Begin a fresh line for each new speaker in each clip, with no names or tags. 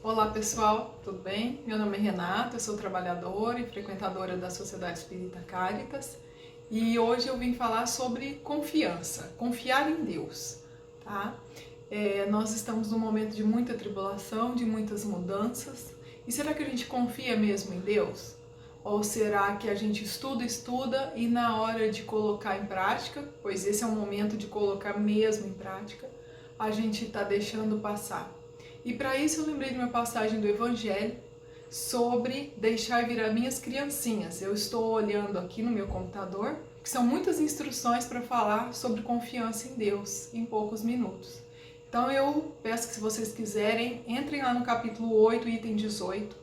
Olá pessoal, tudo bem? Meu nome é Renata, eu sou trabalhadora e frequentadora da Sociedade Espírita Cáritas e hoje eu vim falar sobre confiança, confiar em Deus, tá? Nós estamos num momento de muita tribulação, de muitas mudanças e será que a gente confia mesmo em Deus? Ou será que a gente estuda e na hora de colocar em prática, pois esse é o momento de colocar mesmo em prática, a gente está deixando passar? E para isso eu lembrei de uma passagem do Evangelho sobre deixar vir as minhas criancinhas. Eu estou olhando aqui no meu computador, que são muitas instruções para falar sobre confiança em Deus em poucos minutos. Então eu peço que, se vocês quiserem, entrem lá no capítulo 8, item 18,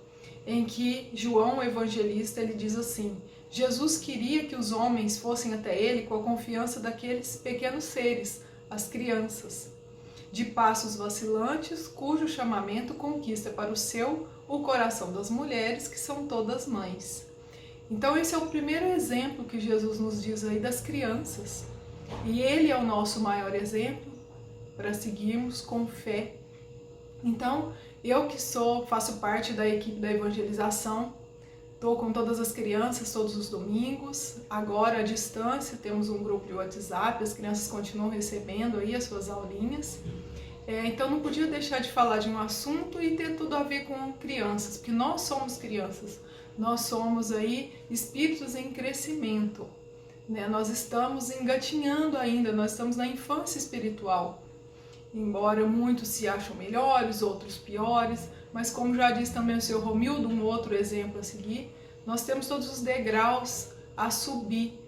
em que João, o evangelista, ele diz assim: Jesus queria que os homens fossem até ele com a confiança daqueles pequenos seres, as crianças, de passos vacilantes, cujo chamamento conquista para o coração das mulheres, que são todas mães. Então esse é o primeiro exemplo que Jesus nos diz aí das crianças. E ele é o nosso maior exemplo para seguirmos com fé. Então, eu que faço parte da equipe da evangelização, estou com todas as crianças todos os domingos. Agora, à distância, temos um grupo de WhatsApp, as crianças continuam recebendo aí as suas aulinhas. Então não podia deixar de falar de um assunto e ter tudo a ver com crianças, porque nós somos crianças, nós somos aí espíritos em crescimento, né? Nós estamos engatinhando ainda, nós estamos na infância espiritual, embora muitos se acham melhores, outros piores, mas como já disse também o Sr. Romildo, um outro exemplo a seguir, nós temos todos os degraus a subir.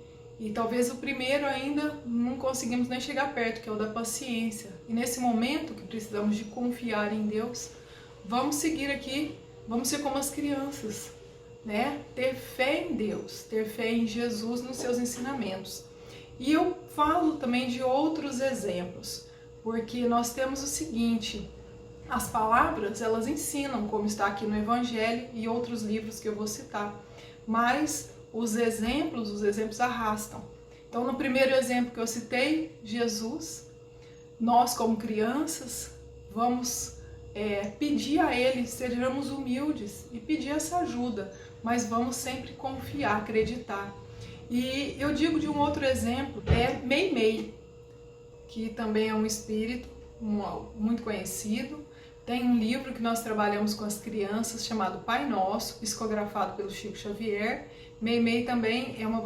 E talvez o primeiro ainda não conseguimos nem chegar perto, que é o da paciência. E nesse momento que precisamos de confiar em Deus, vamos seguir aqui, vamos ser como as crianças, né? Ter fé em Deus, ter fé em Jesus nos seus ensinamentos. E eu falo também de outros exemplos, porque nós temos o seguinte: as palavras, elas ensinam, como está aqui no Evangelho e outros livros que eu vou citar, mas os exemplos arrastam. Então, no primeiro exemplo que eu citei, Jesus, nós como crianças vamos pedir a Ele, sejamos humildes e pedir essa ajuda, mas vamos sempre confiar, acreditar. E eu digo de um outro exemplo, Meimei, que também é um espírito muito conhecido. Tem um livro que nós trabalhamos com as crianças chamado Pai Nosso, psicografado pelo Chico Xavier. Meimei também é uma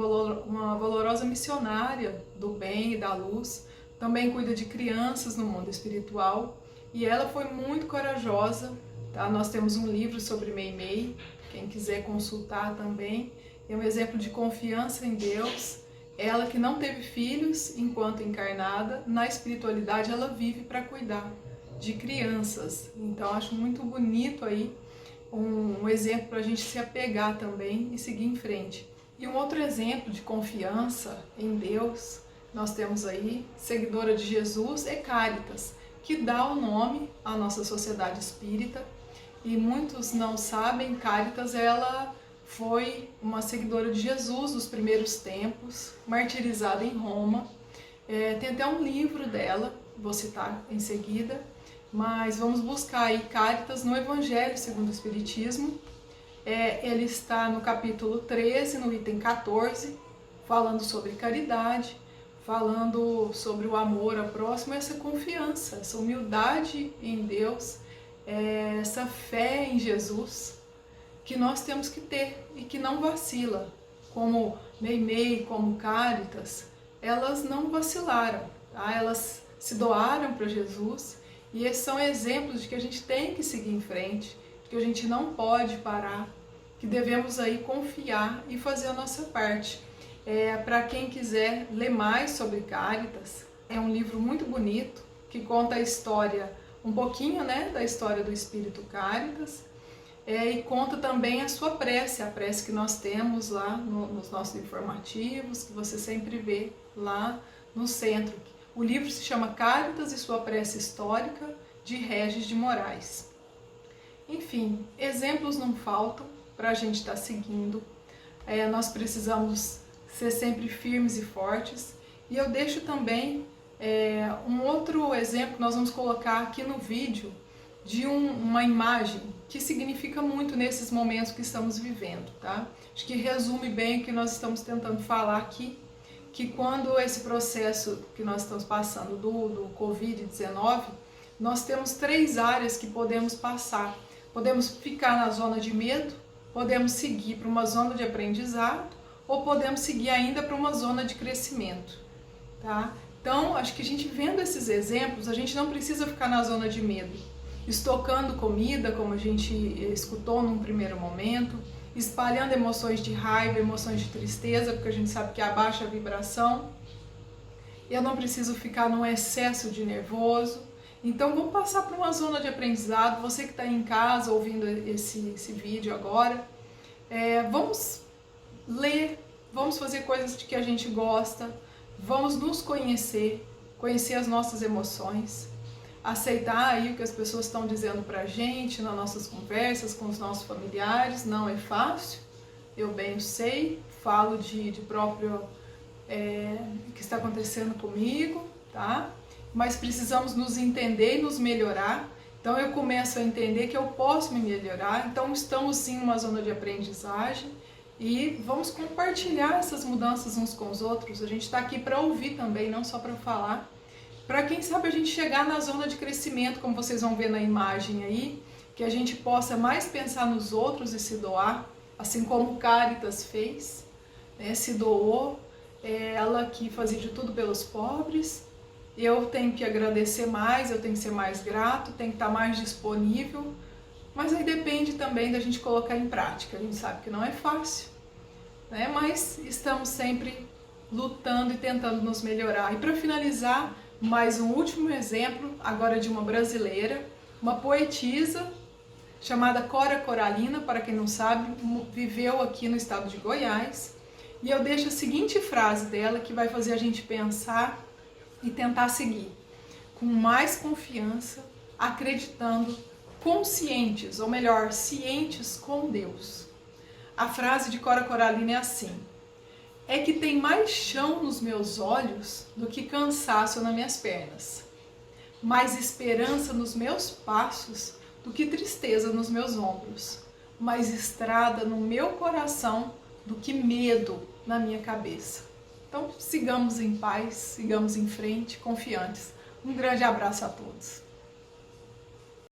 valorosa missionária do bem e da luz, também cuida de crianças no mundo espiritual e ela foi muito corajosa, tá? Nós temos um livro sobre Meimei, quem quiser consultar também. É um exemplo de confiança em Deus. Ela que não teve filhos enquanto encarnada, na espiritualidade ela vive para cuidar de crianças. Então acho muito bonito aí um exemplo para a gente se apegar também e seguir em frente. E um outro exemplo de confiança em Deus, nós temos aí, seguidora de Jesus, é Cáritas, que dá o nome à nossa sociedade espírita. E muitos não sabem, Cáritas, ela foi uma seguidora de Jesus dos primeiros tempos, martirizada em Roma. Tem até um livro dela, vou citar em seguida, mas vamos buscar aí Cáritas no Evangelho segundo o Espiritismo. Ele está no capítulo 13, no item 14, falando sobre caridade, falando sobre o amor ao próximo, essa confiança, essa humildade em Deus, essa fé em Jesus que nós temos que ter e que não vacila. Como Meimei, como Cáritas, elas não vacilaram, tá? Elas se doaram para Jesus. E esses são exemplos de que a gente tem que seguir em frente, de que a gente não pode parar, que devemos aí confiar e fazer a nossa parte. Para quem quiser ler mais sobre Cáritas, é um livro muito bonito, que conta a história, um pouquinho, né, da história do Espírito Cáritas, e conta também a sua prece, a prece que nós temos lá nos nossos informativos, que você sempre vê lá no centro. O livro se chama Cáritas e sua prece histórica, de Regis de Moraes. Enfim, exemplos não faltam para a gente estar seguindo. Nós precisamos ser sempre firmes e fortes. E eu deixo também um outro exemplo que nós vamos colocar aqui no vídeo, de uma imagem que significa muito nesses momentos que estamos vivendo, tá? Acho que resume bem o que nós estamos tentando falar aqui, que quando esse processo que nós estamos passando do Covid-19, nós temos 3 áreas que podemos passar. Podemos ficar na zona de medo, podemos seguir para uma zona de aprendizado, ou podemos seguir ainda para uma zona de crescimento, tá? Então, acho que a gente vendo esses exemplos, a gente não precisa ficar na zona de medo, estocando comida, como a gente escutou num primeiro momento, espalhando emoções de raiva, emoções de tristeza, porque a gente sabe que abaixa a vibração. Eu não preciso ficar num excesso de nervoso. Então, vamos passar por uma zona de aprendizado. Você que está em casa ouvindo esse vídeo agora, vamos ler, vamos fazer coisas de que a gente gosta, vamos nos conhecer, conhecer as nossas emoções, aceitar aí o que as pessoas estão dizendo pra gente nas nossas conversas com os nossos familiares. Não é fácil, eu bem sei, falo de próprio que está acontecendo comigo, tá? Mas precisamos nos entender e nos melhorar. Então eu começo a entender que eu posso me melhorar. Então estamos sim numa zona de aprendizagem e vamos compartilhar essas mudanças uns com os outros. A gente está aqui para ouvir também, não só para falar. Para quem sabe a gente chegar na zona de crescimento, como vocês vão ver na imagem aí, que a gente possa mais pensar nos outros e se doar, assim como Cáritas fez, né? Se doou, ela que fazia de tudo pelos pobres. Eu tenho que agradecer mais, eu tenho que ser mais grato, tenho que estar mais disponível, mas aí depende também da gente colocar em prática. A gente sabe que não é fácil, né? Mas estamos sempre lutando e tentando nos melhorar. E para finalizar, mais um último exemplo, agora de uma brasileira, uma poetisa chamada Cora Coralina, para quem não sabe, viveu aqui no estado de Goiás. E eu deixo a seguinte frase dela que vai fazer a gente pensar e tentar seguir com mais confiança, acreditando, conscientes, ou melhor, cientes com Deus. A frase de Cora Coralina é assim: é que tem mais chão nos meus olhos do que cansaço nas minhas pernas, mais esperança nos meus passos do que tristeza nos meus ombros, mais estrada no meu coração do que medo na minha cabeça. Então, sigamos em paz, sigamos em frente, confiantes. Um grande abraço a todos.